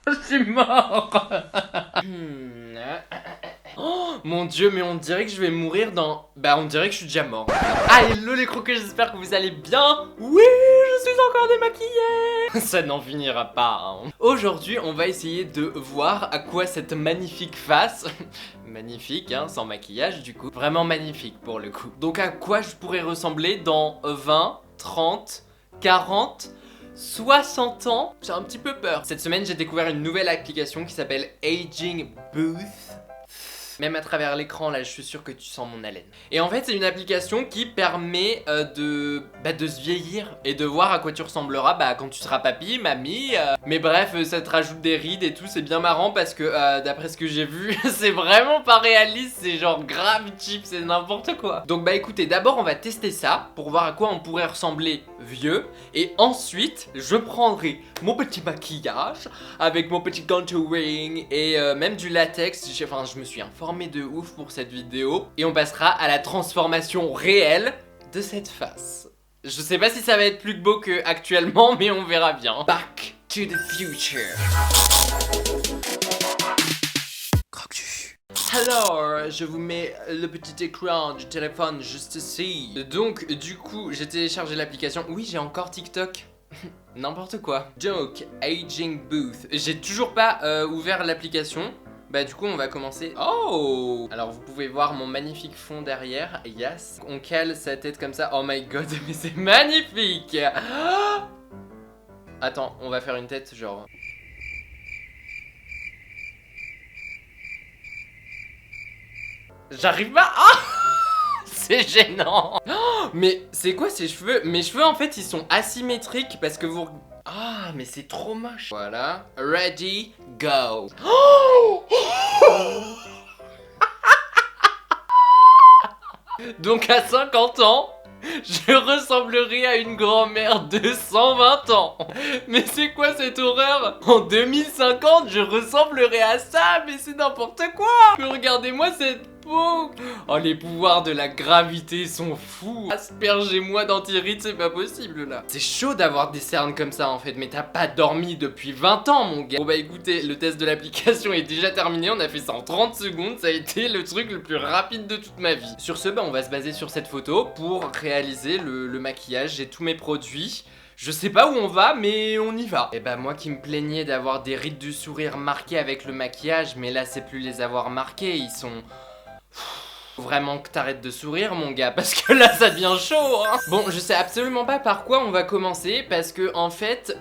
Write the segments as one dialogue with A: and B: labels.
A: Je suis mort. Oh mon dieu, mais on dirait que je vais mourir dans... Bah on dirait que je suis déjà mort. Ah hello les croquets, j'espère que vous allez bien. Oui, je suis encore démaquillée. Ça n'en finira pas hein. Aujourd'hui on va essayer de voir à quoi cette magnifique face magnifique hein, sans maquillage du coup, vraiment magnifique pour le coup. Donc à quoi je pourrais ressembler dans 20, 30, 40... 60 ans, j'ai un petit peu peur. Cette semaine, j'ai découvert une nouvelle application qui s'appelle Aging Booth. Même à travers l'écran, là, je suis sûr que tu sens mon haleine. Et en fait, c'est une application qui permet de se vieillir et de voir à quoi tu ressembleras quand tu seras papy, mamie. Mais bref, ça te rajoute des rides et tout, c'est bien marrant parce que d'après ce que j'ai vu, c'est vraiment pas réaliste, c'est genre grave cheap, c'est n'importe quoi. Donc écoutez, d'abord on va tester ça pour voir à quoi on pourrait ressembler vieux. Et ensuite, je prendrai mon petit maquillage avec mon petit contouring et même du latex. Enfin, je me suis informé de ouf pour cette vidéo et on passera à la transformation réelle de cette face. Je sais pas si ça va être plus beau que actuellement, mais on verra bien. Back to the future. Alors, je vous mets le petit écran du téléphone juste ici. Donc, du coup, j'ai téléchargé l'application. Oui, j'ai encore TikTok. N'importe quoi. Donc, Aging Booth. J'ai toujours pas ouvert l'application. Du coup on va commencer. Oh! Alors vous pouvez voir mon magnifique fond derrière. Yes. On cale sa tête comme ça. Oh my god, mais c'est magnifique! Attends, on va faire une tête genre... J'arrive pas. Ah! C'est gênant. Oh, mais c'est quoi ces cheveux? Mes cheveux en fait ils sont asymétriques parce que vous... Ah mais c'est trop moche. Voilà. Ready, go. Oh! Donc à 50 ans, je ressemblerai à une grand-mère de 120 ans. Mais c'est quoi cette horreur? En 2050, je ressemblerai à ça, mais c'est n'importe quoi. Mais regardez-moi cette peau. Oh, les pouvoirs de la gravité sont fous. Aspergez-moi d'antiride, c'est pas possible là. C'est chaud d'avoir des cernes comme ça en fait, mais t'as pas dormi depuis 20 ans mon gars. Bon écoutez, le test de l'application est déjà terminé, on a fait ça en 30 secondes, ça a été le truc le plus rapide de toute ma vie. Sur ce, on va se baser sur cette photo pour réaliser le maquillage. J'ai tous mes produits. Je sais pas où on va, mais on y va. Et moi qui me plaignais d'avoir des rides du sourire marquées avec le maquillage, mais là c'est plus les avoir marqués, ils sont... Faut vraiment que t'arrêtes de sourire mon gars, parce que là ça devient chaud hein. Bon, je sais absolument pas par quoi on va commencer, parce que en fait,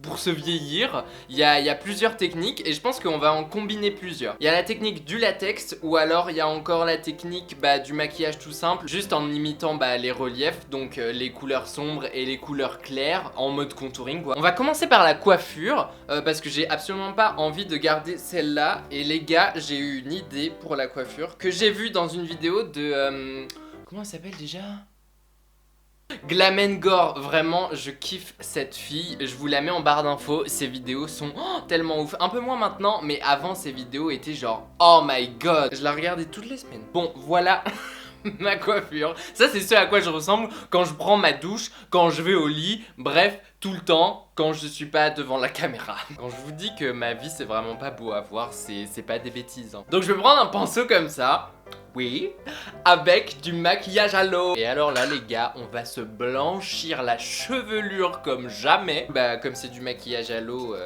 A: pour se vieillir, il y a plusieurs techniques et je pense qu'on va en combiner plusieurs. Il y a la technique du latex ou alors il y a encore la technique du maquillage tout simple, juste en imitant les reliefs, donc les couleurs sombres et les couleurs claires en mode contouring quoi. On va commencer par la coiffure parce que j'ai absolument pas envie de garder celle-là et les gars, j'ai eu une idée pour la coiffure que j'ai vue dans une vidéo de... comment elle s'appelle déjà ? Glamengore, vraiment je kiffe cette fille, je vous la mets en barre d'infos, ses vidéos sont tellement ouf, un peu moins maintenant, mais avant ses vidéos étaient genre oh my god, je la regardais toutes les semaines. Bon voilà ma coiffure, ça c'est ce à quoi je ressemble quand je prends ma douche, quand je vais au lit, bref, tout le temps, quand je suis pas devant la caméra. Quand je vous dis que ma vie c'est vraiment pas beau à voir, c'est pas des bêtises hein. Donc je vais prendre un pinceau comme ça. Oui, avec du maquillage à l'eau. Et alors là les gars, on va se blanchir la chevelure comme jamais. Comme c'est du maquillage à l'eau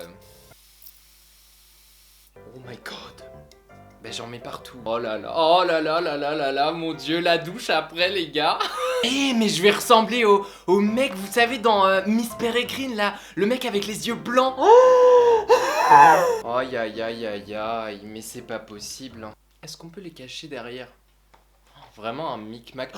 A: Oh my god. J'en mets partout. Oh là là, oh là là là là là là, mon dieu, la douche après les gars. Mais je vais ressembler au mec, vous savez dans Miss Peregrine là, le mec avec les yeux blancs. Aïe aïe aïe aïe aïe, mais c'est pas possible hein. Est-ce qu'on peut les cacher derrière? Vraiment un micmac.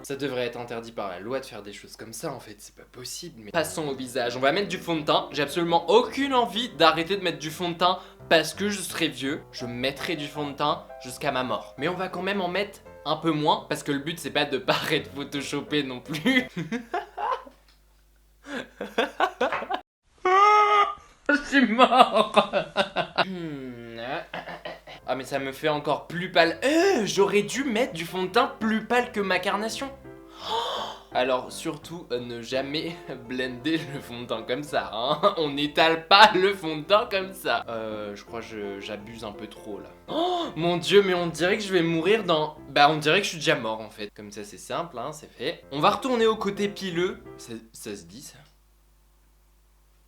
A: Ça devrait être interdit par la loi de faire des choses comme ça en fait, c'est pas possible. Mais passons au visage, on va mettre du fond de teint. J'ai absolument aucune envie d'arrêter de mettre du fond de teint parce que je serai vieux. Je mettrai du fond de teint jusqu'à ma mort. Mais on va quand même en mettre un peu moins parce que le but c'est pas de paraître photoshopé non plus. Je suis mort. Ah mais ça me fait encore plus pâle. J'aurais dû mettre du fond de teint plus pâle que ma carnation. Alors surtout ne jamais blender le fond de teint comme ça, hein. On n'étale pas le fond de teint comme ça. Je crois que j'abuse un peu trop là. Oh mon dieu, mais on dirait que je vais mourir dans... Bah on dirait que je suis déjà mort en fait. Comme ça c'est simple, hein, c'est fait. On va retourner au côté pileux. Ça se dit ça?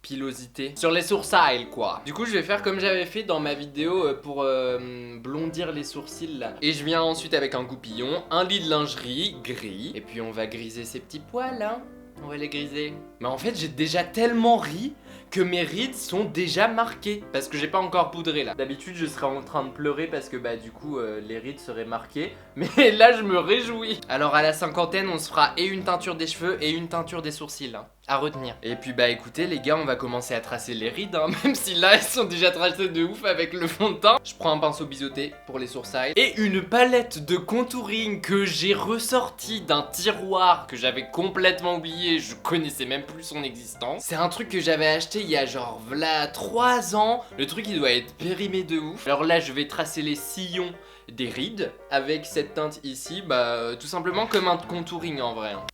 A: Pilosité sur les sourcils quoi. Du coup je vais faire comme j'avais fait dans ma vidéo pour blondir les sourcils là. Et je viens ensuite avec un goupillon, un lit de lingerie gris. Et puis on va griser ces petits poils hein. On va les griser. Mais en fait j'ai déjà tellement ri que mes rides sont déjà marquées. Parce que j'ai pas encore poudré là. D'habitude je serais en train de pleurer parce que bah du coup les rides seraient marquées. Mais là je me réjouis. Alors à la cinquantaine on se fera et une teinture des cheveux et une teinture des sourcils hein. À retenir. Et puis bah écoutez les gars, on va commencer à tracer les rides hein, même si là elles sont déjà tracées de ouf avec le fond de teint. Je prends un pinceau biseauté pour les sourcils et une palette de contouring que j'ai ressorti d'un tiroir que j'avais complètement oublié, je connaissais même plus son existence. C'est un truc que j'avais acheté il y a genre v'là 3 ans. Le truc il doit être périmé de ouf. Alors là je vais tracer les sillons des rides avec cette teinte ici, bah tout simplement comme un contouring en vrai hein.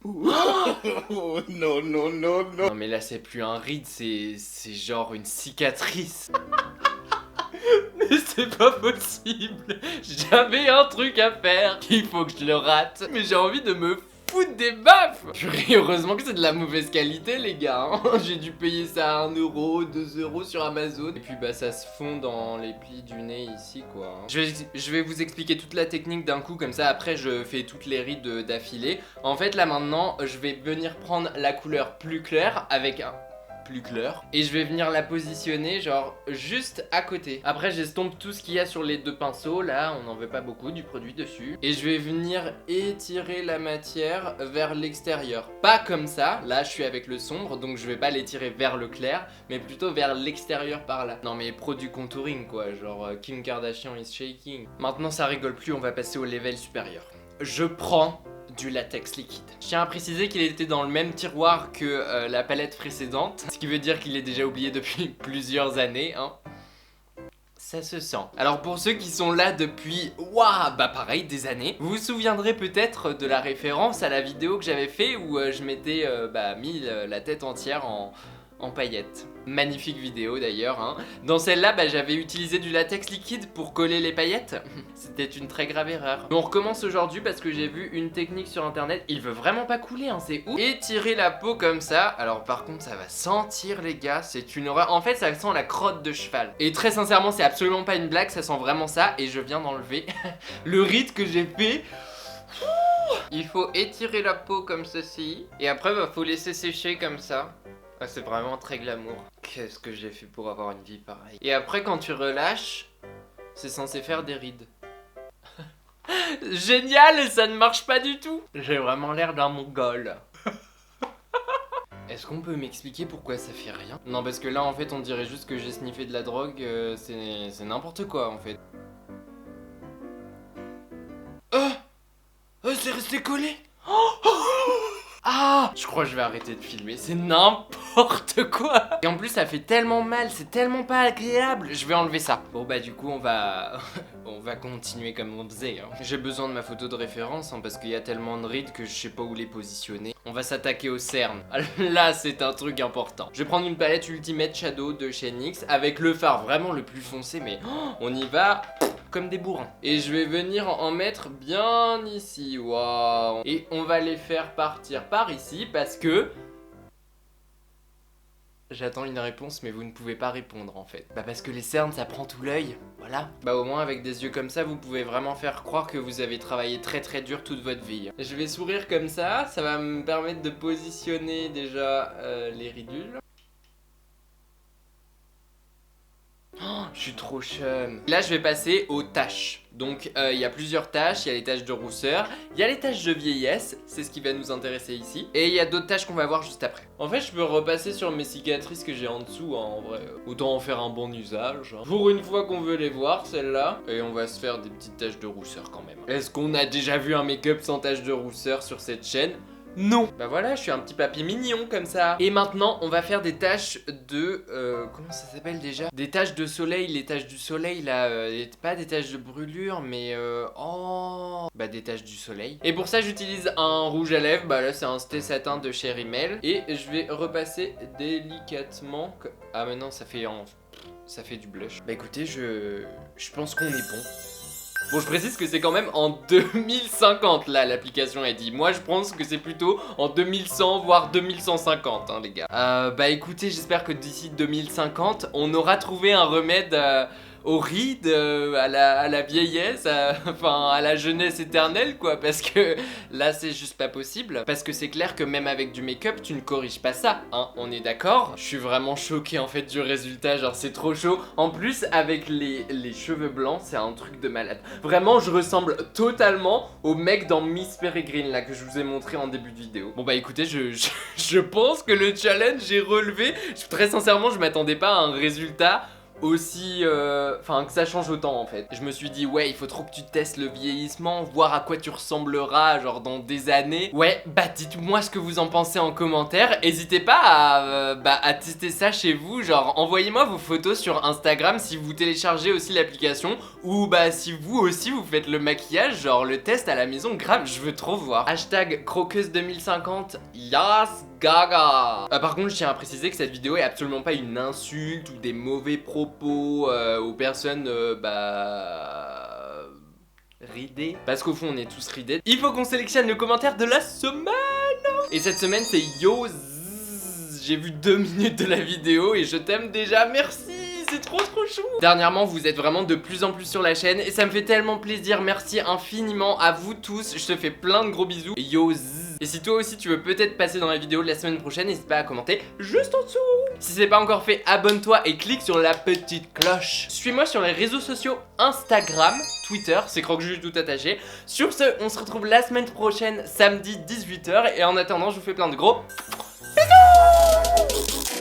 B: Oh non, non, non, non.
A: Non mais là c'est plus un ride, c'est genre une cicatrice. Mais c'est pas possible. J'avais un truc à faire, il faut que je le rate. Mais j'ai envie de me foutre des baffes. Purée, heureusement que c'est de la mauvaise qualité les gars hein. J'ai dû payer ça à 1 euro, 2 euros sur Amazon. Et puis bah ça se fond dans les plis du nez ici quoi hein. Je vais vous expliquer toute la technique d'un coup, comme ça après je fais toutes les rides d'affilée. En fait là maintenant je vais venir prendre la couleur plus claire avec un... plus clair. Et je vais venir la positionner genre juste à côté. Après j'estompe tout ce qu'il y a sur les deux pinceaux. Là on n'en veut pas beaucoup du produit dessus. Et je vais venir étirer la matière vers l'extérieur. Pas comme ça, là je suis avec le sombre donc je vais pas l'étirer vers le clair, mais plutôt vers l'extérieur par là. Non mais pro du contouring quoi, genre Kim Kardashian is shaking. Maintenant ça rigole plus, on va passer au level supérieur. Je prends du latex liquide. Je tiens à préciser qu'il était dans le même tiroir que la palette précédente, ce qui veut dire qu'il est déjà oublié depuis plusieurs années hein. Ça se sent. Alors pour ceux qui sont là depuis, waouh, bah pareil, des années, vous vous souviendrez peut-être de la référence à la vidéo que j'avais fait où je m'étais mis la tête entière en paillettes. Magnifique vidéo d'ailleurs hein. Dans celle-là bah, j'avais utilisé du latex liquide pour coller les paillettes. C'était une très grave erreur. Mais on recommence aujourd'hui parce que j'ai vu une technique sur internet. Il veut vraiment pas couler hein, c'est ouf. Étirer la peau comme ça. Alors par contre ça va sentir les gars, c'est une horreur. En fait ça sent la crotte de cheval. Et très sincèrement c'est absolument pas une blague, ça sent vraiment ça. Et je viens d'enlever le ride que j'ai fait. Il faut étirer la peau comme ceci. Et après bah, faut laisser sécher comme ça. Ah, c'est vraiment très glamour. Qu'est-ce que j'ai fait pour avoir une vie pareille. Et après quand tu relâches, c'est censé faire des rides. Génial, ça ne marche pas du tout. J'ai vraiment l'air d'un mongol. Est-ce qu'on peut m'expliquer pourquoi ça fait rien? Non parce que là en fait on dirait juste que j'ai sniffé de la drogue, c'est n'importe quoi en fait. C'est resté collé. Ah, je crois que je vais arrêter de filmer, c'est n'importe quoi. Et en plus ça fait tellement mal, c'est tellement pas agréable. Je vais enlever ça. Bon bah du coup on va continuer comme on faisait hein. J'ai besoin de ma photo de référence hein, parce qu'il y a tellement de rides que je sais pas où les positionner. On va s'attaquer aux cernes. Là c'est un truc important. Je vais prendre une palette Ultimate Shadow de chez NYX avec le fard vraiment le plus foncé, mais on y va comme des bourrins. Et je vais venir en mettre bien ici, waouh. Et on va les faire partir par ici parce que... J'attends une réponse mais vous ne pouvez pas répondre en fait. Bah parce que les cernes ça prend tout l'œil, voilà. Bah au moins avec des yeux comme ça vous pouvez vraiment faire croire que vous avez travaillé très très dur toute votre vie. Je vais sourire comme ça va me permettre de positionner déjà les ridules. Oh, je suis trop chum. Là je vais passer aux taches. Donc il y a plusieurs taches, il y a les taches de rousseur, il y a les taches de vieillesse, c'est ce qui va nous intéresser ici. Et il y a d'autres taches qu'on va voir juste après. En fait je peux repasser sur mes cicatrices que j'ai en dessous hein, en vrai. Autant en faire un bon usage hein. Pour une fois qu'on veut les voir celles-là. Et on va se faire des petites taches de rousseur quand même. Est-ce qu'on a déjà vu un make-up sans taches de rousseur sur cette chaîne? Non. Bah voilà, je suis un petit papy mignon comme ça. Et maintenant, on va faire des taches de... comment ça s'appelle déjà? Des taches de soleil, les taches du soleil là, pas des taches de brûlure, mais oh, bah des taches du soleil. Et pour ça, j'utilise un rouge à lèvres, bah là c'est un Stay Satin de chez Rimmel. Et je vais repasser délicatement... Ah mais non, ça fait du blush. Bah écoutez, je pense qu'on est bon. Bon, je précise que c'est quand même en 2050 là l'application est dit. Moi je pense que c'est plutôt en 2100 voire 2150 hein les gars. Bah écoutez, j'espère que d'ici 2050 on aura trouvé un remède aux rides, à la vieillesse, enfin à la jeunesse éternelle quoi, parce que là c'est juste pas possible. Parce que c'est clair que même avec du make-up tu ne corriges pas ça, hein, on est d'accord. Je suis vraiment choqué en fait du résultat, genre c'est trop chaud. En plus avec les cheveux blancs, c'est un truc de malade. Vraiment je ressemble totalement au mec dans Miss Peregrine là que je vous ai montré en début de vidéo. Bon bah écoutez, je pense que le challenge est relevé. Très sincèrement je m'attendais pas à un résultat aussi, enfin que ça change autant en fait. Je me suis dit ouais il faut trop que tu testes le vieillissement, voir à quoi tu ressembleras genre dans des années. Ouais bah dites-moi ce que vous en pensez en commentaire. N'hésitez pas à tester ça chez vous, genre envoyez-moi vos photos sur Instagram si vous téléchargez aussi l'application, ou bah si vous aussi vous faites le maquillage, genre le test à la maison, grave je veux trop voir. Hashtag croqueuse 2050, yes gaga. Par contre je tiens à préciser que cette vidéo est absolument pas une insulte ou des mauvais propos aux personnes ridées. Parce qu'au fond on est tous ridés. Il faut qu'on sélectionne le commentaire de la semaine. Et cette semaine c'est Yo Zzz. J'ai vu 2 minutes de la vidéo et je t'aime déjà, merci. C'est trop chou. Dernièrement vous êtes vraiment de plus en plus sur la chaîne et ça me fait tellement plaisir. Merci infiniment à vous tous. Je te fais plein de gros bisous. Yo Zzz. Et si toi aussi tu veux peut-être passer dans la vidéo de la semaine prochaine, n'hésite pas à commenter juste en dessous. Si c'est pas encore fait, abonne-toi et clique sur la petite cloche. Suis-moi sur les réseaux sociaux Instagram, Twitter, c'est Croque-Juge tout attaché. Sur ce, on se retrouve la semaine prochaine, samedi 18 h. Et en attendant, je vous fais plein de gros bisous.